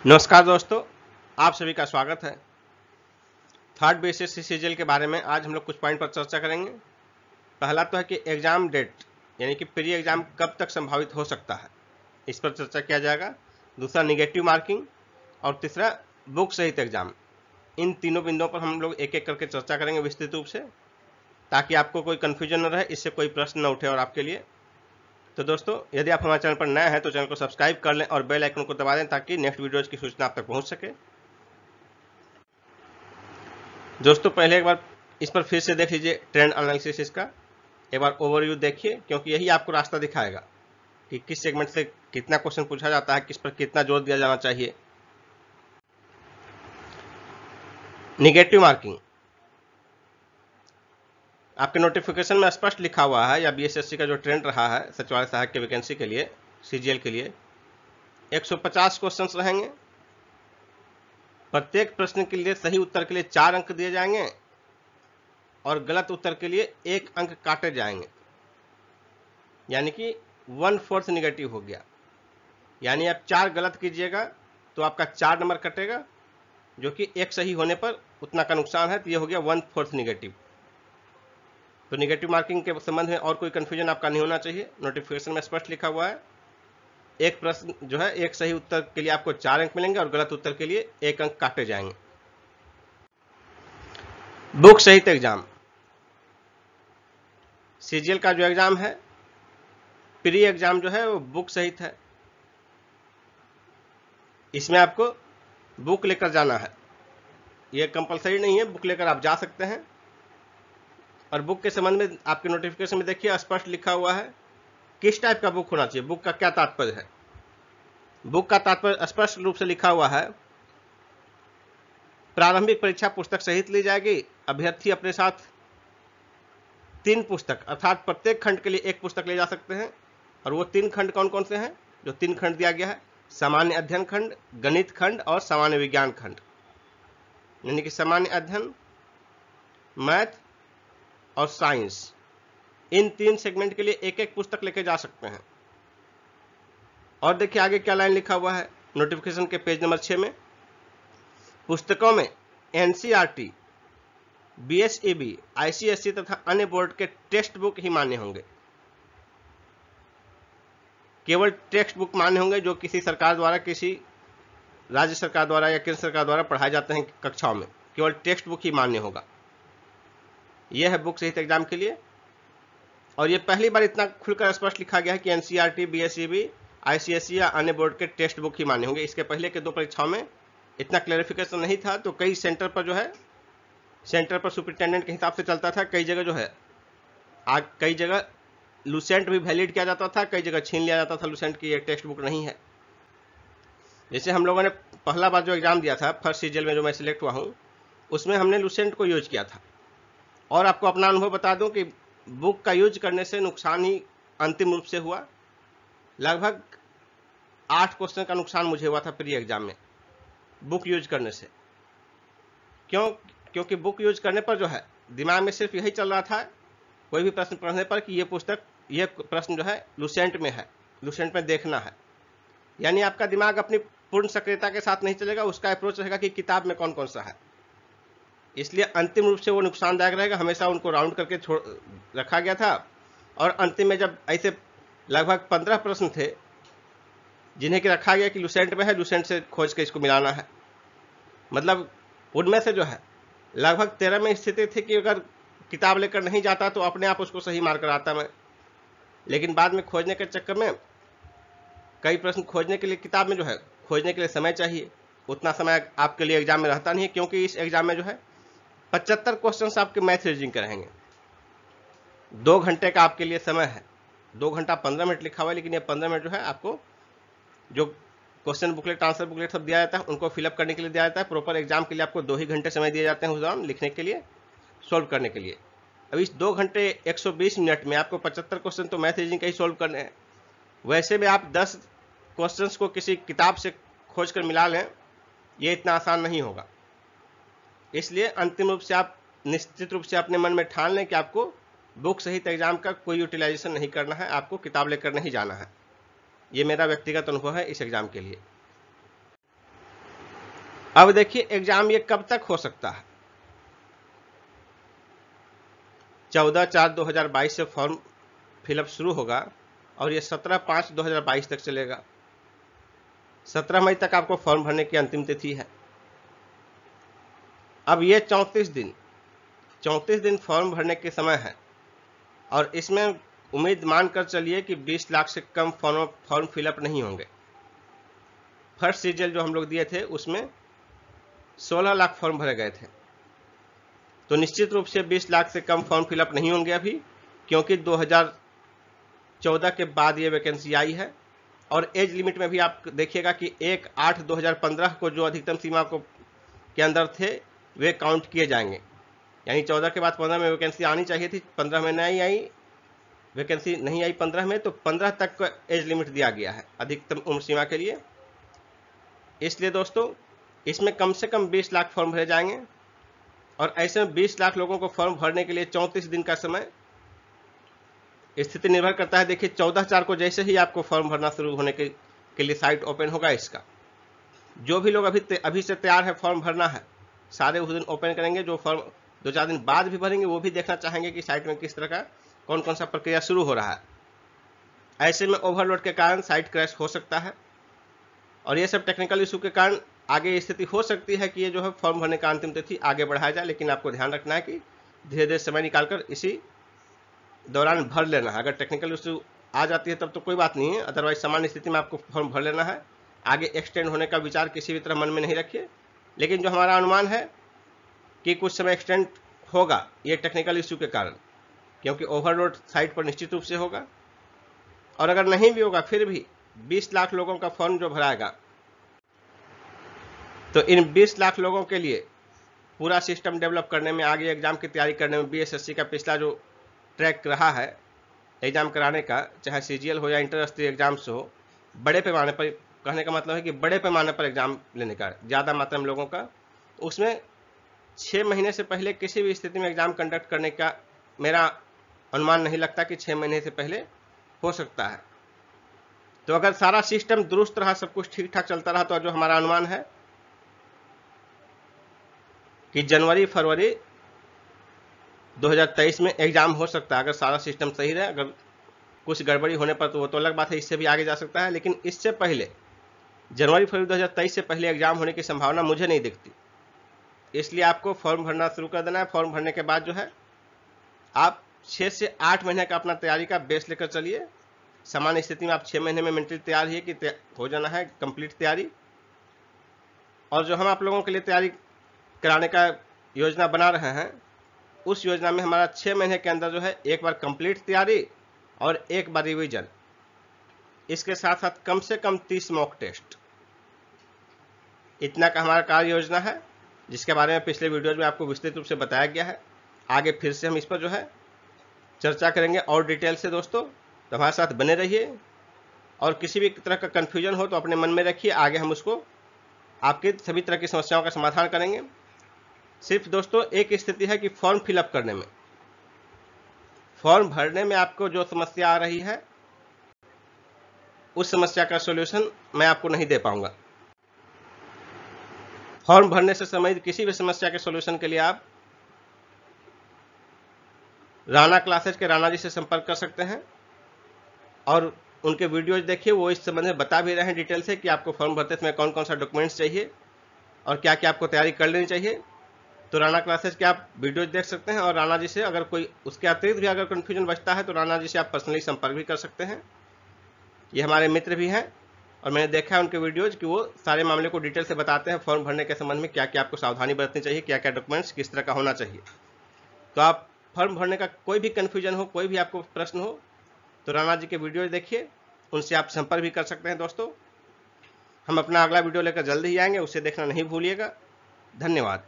नमस्कार दोस्तों, आप सभी का स्वागत है। थर्ड बीएसएससी सीजीएल के बारे में आज हम लोग कुछ पॉइंट पर चर्चा करेंगे। पहला तो है कि एग्जाम डेट यानी कि प्री एग्जाम कब तक संभावित हो सकता है, इस पर चर्चा किया जाएगा। दूसरा निगेटिव मार्किंग और तीसरा बुक सहित एग्जाम। इन तीनों बिंदुओं पर हम लोग एक एक करके चर्चा करेंगे विस्तृत रूप से, ताकि आपको कोई कन्फ्यूजन न रहे, इससे कोई प्रश्न न उठे और आपके लिए। तो दोस्तों, यदि आप हमारे चैनल पर नए हैं तो चैनल को सब्सक्राइब कर लें और बेल आइकन को दबा दें ताकि नेक्स्ट वीडियोज की सूचना आप तक पहुंच सके। दोस्तों, पहले एक बार इस पर फिर से देख लीजिए ट्रेंड एनालिसिस इसका। एक बार ओवरव्यू देखिए, क्योंकि यही आपको रास्ता दिखाएगा कि किस सेगमेंट से कितना क्वेश्चन पूछा जाता है, किस पर कितना जोर दिया जाना चाहिए। निगेटिव मार्किंग आपके नोटिफिकेशन में स्पष्ट लिखा हुआ है, या बीएसएससी का जो ट्रेंड रहा है सचिवालय सहायक के वैकेंसी के लिए, सीजीएल के लिए 150 क्वेश्चन रहेंगे। प्रत्येक प्रश्न के लिए सही उत्तर के लिए 4 अंक दिए जाएंगे और गलत उत्तर के लिए 1 अंक काटे जाएंगे, यानी कि 1/4 निगेटिव हो गया। यानी आप 4 गलत कीजिएगा तो आपका 4 नंबर कटेगा, जो कि 1 सही होने पर उतना का नुकसान है, तो ये हो गया 1/4 निगेटिव। तो निगेटिव मार्किंग के संबंध में और कोई कंफ्यूजन आपका नहीं होना चाहिए। नोटिफिकेशन में स्पष्ट लिखा हुआ है, एक प्रश्न जो है 1 सही उत्तर के लिए आपको 4 अंक मिलेंगे और गलत उत्तर के लिए 1 अंक काटे जाएंगे। बुक सहित एग्जाम, सीजीएल का जो एग्जाम है, प्री एग्जाम जो है वो बुक सहित है। इसमें आपको बुक लेकर जाना है, ये कंपलसरी नहीं है, बुक लेकर आप जा सकते हैं। और बुक के संबंध में आपके नोटिफिकेशन में देखिए स्पष्ट लिखा हुआ है किस टाइप का बुक होना चाहिए, बुक का क्या तात्पर्य है। बुक का तात्पर्य स्पष्ट रूप से लिखा हुआ है, प्रारंभिक परीक्षा पुस्तक सहित ली जाएगी। अभ्यर्थी अपने साथ 3 पुस्तक अर्थात प्रत्येक खंड के लिए 1 पुस्तक ले जा सकते हैं। और वो 3 खंड कौन कौन से हैं? जो 3 खंड दिया गया है, सामान्य अध्ययन खंड, गणित खंड और सामान्य विज्ञान खंड। यानी कि सामान्य अध्ययन, मैथ और साइंस, इन 3 सेगमेंट के लिए 1-1 पुस्तक लेके जा सकते हैं। और देखिए आगे क्या लाइन लिखा हुआ है नोटिफिकेशन के पेज नंबर 6 में, पुस्तकों में एनसीईआरटी, बीएसईबी, आईसीएसई तथा अन्य बोर्ड के टेक्स्ट बुक ही मान्य होंगे। केवल टेक्स्ट बुक मान्य होंगे जो किसी सरकार द्वारा, किसी राज्य सरकार द्वारा या केंद्र सरकार द्वारा पढ़ाए जाते हैं कक्षाओं में, केवल टेक्स्ट बुक ही मान्य होगा। यह है बुक सहित एग्जाम के लिए। और ये पहली बार इतना खुलकर स्पष्ट लिखा गया है कि एनसीईआरटी, बीएसईबी, आईसीएसई या अन्य बोर्ड के टेक्स्ट बुक ही मान्य होंगे। इसके पहले के 2 परीक्षाओं में इतना क्लैरिफिकेशन नहीं था, तो कई सेंटर पर जो है, सेंटर पर सुपरिटेंडेंट के हिसाब से चलता था। कई जगह जो है कई जगह लुसेंट भी वैलिड किया जाता था, कई जगह छीन लिया जाता था लुसेंट की, ये टेक्स्ट बुक नहीं है। जैसे हम लोगों ने पहला बार जो एग्जाम दिया था फर्स्ट सीजीएल में, जो मैं सिलेक्ट हुआ हूँ, उसमें हमने लुसेंट को यूज किया था। और आपको अपना अनुभव बता दूं कि बुक का यूज करने से नुकसान ही अंतिम रूप से हुआ। लगभग 8 क्वेश्चन का नुकसान मुझे हुआ था प्री एग्जाम में बुक यूज करने से। क्योंकि बुक यूज करने पर जो है दिमाग में सिर्फ यही चल रहा था कोई भी प्रश्न पढ़ने पर कि ये प्रश्न जो है लुसेंट में है, लुसेंट में देखना है। यानी आपका दिमाग अपनी पूर्ण सक्रियता के साथ नहीं चलेगा, उसका अप्रोच रहेगा कि किताब में कौन कौन सा है। इसलिए अंतिम रूप से वो नुकसानदायक रहेगा। हमेशा उनको राउंड करके रखा गया था। और अंतिम में जब ऐसे लगभग 15 प्रश्न थे जिन्हें कि रखा गया कि लुसेंट में है, लुसेंट से खोज के इसको मिलाना है, मतलब उनमें से जो है लगभग 13 में स्थिति थी कि अगर किताब लेकर नहीं जाता तो अपने आप उसको सही मार कर आता मैं। लेकिन बाद में खोजने के चक्कर में कई प्रश्न खोजने के लिए, किताब में जो है खोजने के लिए समय चाहिए, उतना समय आपके लिए एग्जाम में रहता नहीं है। क्योंकि इस एग्जाम में जो है 75 क्वेश्चन आपके मैथ रीजनिंग के रहेंगे। 2 घंटे का आपके लिए समय है, 2 घंटा 15 मिनट लिखा हुआ है, लेकिन ये 15 मिनट जो है आपको जो क्वेश्चन बुकलेट, आंसर बुकलेट सब दिया जाता है, उनको फिलअप करने के लिए दिया जाता है। प्रॉपर एग्जाम के लिए आपको 2 ही घंटे समय दिए जाते हैं उस दौरान लिखने के लिए, सोल्व करने के लिए। अब इस 2 घंटे 120 मिनट में आपको 75 क्वेश्चन तो मैथ रीजनिंग का ही सोल्व करने हैं। वैसे में आप 10 क्वेश्चंस को किसी किताब से खोज कर मिला लें, ये इतना आसान नहीं होगा। इसलिए अंतिम रूप से आप निश्चित रूप से अपने मन में ठान लें कि आपको बुक सहित एग्जाम का कोई यूटिलाइजेशन नहीं करना है, आपको किताब लेकर नहीं जाना है। ये मेरा व्यक्तिगत अनुभव है इस एग्जाम के लिए। अब देखिए एग्जाम ये कब तक हो सकता है। 14/4/2022 से फॉर्म फिलअप शुरू होगा और ये 17/5/2022 तक चलेगा। 17 मई तक आपको फॉर्म भरने की अंतिम तिथि है। अब ये 34 दिन फॉर्म भरने के समय है और इसमें उम्मीद मानकर चलिए कि 20 लाख से कम फॉर्म फिलअप नहीं होंगे। फर्स्ट सीरियल जो हम लोग दिए थे उसमें 16 लाख फॉर्म भरे गए थे, तो निश्चित रूप से 20 लाख से कम फॉर्म फिलअप नहीं होंगे अभी, क्योंकि 2014 के बाद ये वैकेंसी आई है। और एज लिमिट में भी आप देखिएगा कि 1/8/2015 को जो अधिकतम सीमा को के अंदर थे वे काउंट किए जाएंगे, यानी 14 के बाद 15 में वैकेंसी आनी चाहिए थी, 15 में नहीं आई, वैकेंसी नहीं आई 15 में, तो 15 तक का एज लिमिट दिया गया है अधिकतम उम्र सीमा के लिए। इसलिए दोस्तों इसमें कम से कम 20 लाख फॉर्म भरे जाएंगे और ऐसे में 20 लाख लोगों को फॉर्म भरने के लिए 34 दिन का समय, स्थिति निर्भर करता है। देखिए 14/4 को जैसे ही आपको फॉर्म भरना शुरू होने के लिए साइट ओपन होगा, इसका जो भी लोग अभी से तैयार है फॉर्म भरना है, सारे उस दिन ओपन करेंगे। जो फॉर्म 2-4 दिन बाद भी भरेंगे वो भी देखना चाहेंगे कि साइट में किस तरह का कौन कौन सा प्रक्रिया शुरू हो रहा है। ऐसे में ओवरलोड के कारण साइट क्रैश हो सकता है और ये सब टेक्निकल इशू के कारण आगे स्थिति हो सकती है कि ये जो है फॉर्म भरने का अंतिम तिथि आगे बढ़ाया जाए, लेकिन आपको ध्यान रखना है कि धीरे धीरे समय निकालकर इसी दौरान भर लेना है। अगर टेक्निकल इशू आ जाती है तब तो कोई बात नहीं है, अदरवाइज सामान्य स्थिति में आपको फॉर्म भर लेना है। आगे एक्सटेंड होने का विचार किसी भी तरह मन में नहीं रखिए, लेकिन जो हमारा अनुमान है कि कुछ समय एक्सटेंड होगा ये टेक्निकल इशू के कारण, क्योंकि ओवरलोड साइट पर निश्चित रूप से होगा। और अगर नहीं भी होगा फिर भी 20 लाख लोगों का फॉर्म जो भराएगा, तो इन 20 लाख लोगों के लिए पूरा सिस्टम डेवलप करने में, आगे एग्जाम की तैयारी करने में बीएसएससी का पिछला जो ट्रैक रहा है एग्जाम कराने का, चाहे सीजीएल हो या इंटर स्तरीय एग्जाम्स हो, बड़े पैमाने पर, कहने का मतलब है कि बड़े पैमाने पर एग्जाम लेने का, ज़्यादा मात्रा में लोगों का, उसमें 6 महीने से पहले किसी भी स्थिति में एग्जाम कंडक्ट करने का मेरा अनुमान नहीं लगता कि 6 महीने से पहले हो सकता है। तो अगर सारा सिस्टम दुरुस्त रहा, सब कुछ ठीक ठाक चलता रहा, तो जो हमारा अनुमान है कि जनवरी-फरवरी 2023 में एग्जाम हो सकता है, अगर सारा सिस्टम सही रहे। अगर कुछ गड़बड़ी होने पर तो वो तो अलग बात है, इससे भी आगे जा सकता है, लेकिन इससे पहले जनवरी-फरवरी 2023 से पहले एग्जाम होने की संभावना मुझे नहीं दिखती। इसलिए आपको फॉर्म भरना शुरू कर देना है। फॉर्म भरने के बाद जो है आप 6 से 8 महीने का अपना तैयारी का बेस लेकर चलिए। सामान्य स्थिति में आप 6 महीने में मेंटली तैयार ही कि हो जाना है कंप्लीट तैयारी। और जो हम आप लोगों के लिए तैयारी कराने का योजना बना रहे हैं, उस योजना में हमारा 6 महीने के अंदर जो है एक बार कंप्लीट तैयारी और एक बार रिवीजन, इसके साथ साथ कम से कम 30 मॉक टेस्ट, इतना का हमारा कार्य योजना है, जिसके बारे में पिछले वीडियोज में आपको विस्तृत रूप से बताया गया है। आगे फिर से हम इस पर जो है चर्चा करेंगे और डिटेल से दोस्तों, तो हमारे साथ बने रहिए। और किसी भी तरह का कन्फ्यूजन हो तो अपने मन में रखिए, आगे हम उसको आपके सभी तरह की समस्याओं का समाधान करेंगे। सिर्फ दोस्तों एक स्थिति है कि फॉर्म फिलअप करने में, फॉर्म भरने में आपको जो समस्या आ रही है उस समस्या का सॉल्यूशन मैं आपको नहीं दे पाऊंगा। फॉर्म भरने से संबंधित किसी भी समस्या के सॉल्यूशन के लिए आप राणा क्लासेज के राणा जी से संपर्क कर सकते हैं और उनके वीडियोज देखिए, वो इस संबंध में बता भी रहे हैं डिटेल से कि आपको फॉर्म भरते समय कौन कौन सा डॉक्यूमेंट्स चाहिए और क्या क्या आपको तैयारी कर लेनी चाहिए। तो राणा क्लासेज के आप वीडियोज देख सकते हैं और राणा जी से अगर कोई उसके अतिरिक्त भी अगर कन्फ्यूजन बचता है तो राणा जी से आप पर्सनली संपर्क भी कर सकते हैं। ये हमारे मित्र भी हैं और मैंने देखा है उनके वीडियोज कि वो सारे मामले को डिटेल से बताते हैं, फॉर्म भरने के संबंध में क्या क्या आपको सावधानी बरतनी चाहिए, क्या क्या डॉक्यूमेंट्स किस तरह का होना चाहिए। तो आप फॉर्म भरने का कोई भी कन्फ्यूजन हो, कोई भी आपको प्रश्न हो, तो राणा जी के वीडियोज देखिए, उनसे आप संपर्क भी कर सकते हैं। दोस्तों हम अपना अगला वीडियो लेकर जल्द ही आएंगे, उसे देखना नहीं भूलिएगा। धन्यवाद।